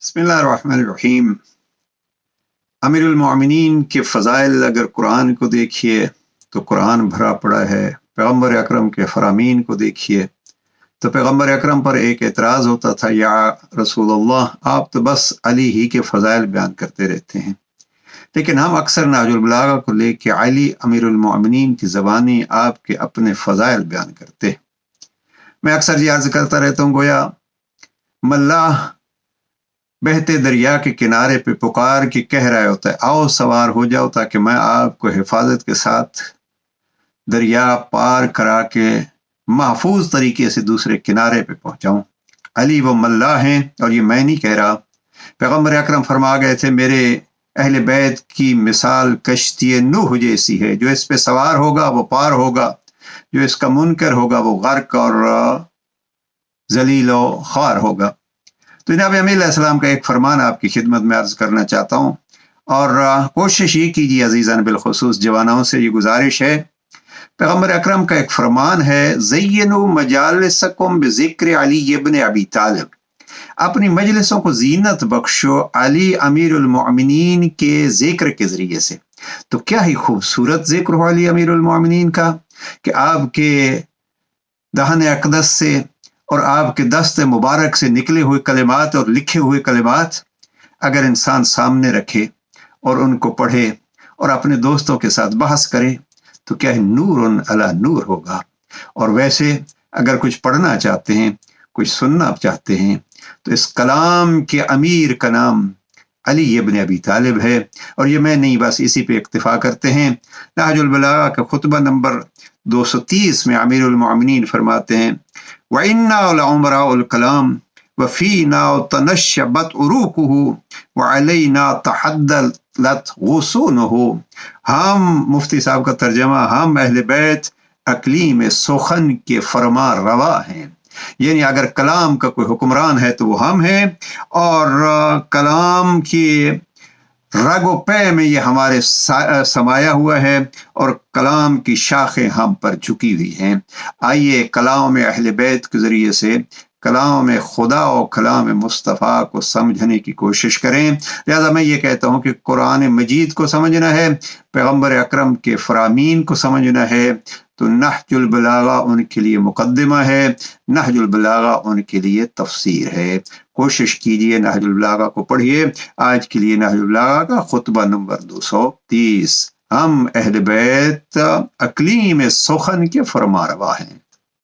बिस्मिल्लाहिर्रहमानिर्रहीम। अमीरुल मोमिनीन के फ़ज़ाइल अगर कुरान को देखिए तो कुरान भरा पड़ा है। पैगम्बर अकरम के फ़रामीन को देखिए तो पैगम्बर अकरम पर एक एतराज़ होता था, या रसूलल्लाह आप तो बस अली ही के फ़ज़ाइल बयान करते रहते हैं। लेकिन हम अक्सर नाजुल बलागा को लेके अली अमीरुल मोमिनीन की ज़बानी आपके अपने फ़ज़ाइल बयान करते। मैं अक्सर ये अर्ज़ करता रहता हूँ, गोया मल्लाह बहते दरिया के किनारे पे पुकार के कह रहा होता है, आओ सवार हो जाओ ताकि मैं आपको हिफाजत के साथ दरिया पार करा के महफूज तरीके से दूसरे किनारे पे पहुंचाऊं। अली वो मल्लाह हैं, और ये मैं नहीं कह रहा। पैगम्बर अकरम फरमा गए थे, मेरे अहले बैत की मिसाल कश्ती नूह जैसी है, जो इस पे सवार होगा वो पार होगा, जो इसका मुनकर होगा वो गर्क और जलील और ख्वार होगा। तो जनाब अमीर अलैहिस्सलाम का एक फरमान आपकी खिदमत में अर्ज करना चाहता हूँ, और कोशिश ये कीजिए अजीज़ान बिलखुसूस जवानों से ये गुजारिश है। पैगम्बर अकरम का एक फरमान है, ज़य्यनु मजालिसकुम बिज़िक्र अली इब्न अबी तालिब, अपनी मजलिसों को जीनत बख्शो अली अमीरुल मोमिनीन के जिक्र के जरिए से। तो क्या ही खूबसूरत जिक्र हो अली अमीरुल मोमिनीन का कि आपके दहन अक़दस से और आपके दस्त मुबारक से निकले हुए कलिमात और लिखे हुए कलिमात अगर इंसान सामने रखे और उनको पढ़े और अपने दोस्तों के साथ बहस करे तो क्या है, नूर अला नूर होगा। और वैसे अगर कुछ पढ़ना चाहते हैं, कुछ सुनना चाहते हैं, तो इस कलाम के अमीर का नाम अली इब्न अबी तालिब है। और ये मैं नहीं, बस इसी पे इक्तिफा करते हैं। नहजुल बलागा का खुतबा नंबर 230 में अमीरुल मोमिनीन फरमाते हैं, वइन्ना लउमराउल कलाम वफ़ीना तनश्शबत उरूकुहु वअलैना तहद्दलत गुसूनुहु। हम, मुफ्ती साहब का तर्जमा, हम अहले बैत अकलीम सुखन के फरमा रवा हैं। यानी अगर कलाम का कोई हुक्मरान है तो वो हम हैं, और कलाम की रगो पे में ये हमारे समाया हुआ है, और कलाम की शाखें हम पर झुकी हुई हैं। आइए कलाम में अहले बैत के ज़रिए से कलाम में खुदा और कलाम मुस्तफ़ा को समझने की कोशिश करें। लिहाजा मैं ये कहता हूँ कि कुरान मजीद को समझना है, पैगम्बर अकरम के फ़रामीन को समझना है, तो नहजुल बलागा उनके लिए मुकद्दमा है, नहजुल बलागा उनके लिए तफसीर है। कोशिश कीजिए नहजुल बलागा को पढ़िए। आज के लिए नहजुल बलागा का खुतबा नंबर 230, हम अहले बैत अकलीम सुखन के फरमा रवा हैं।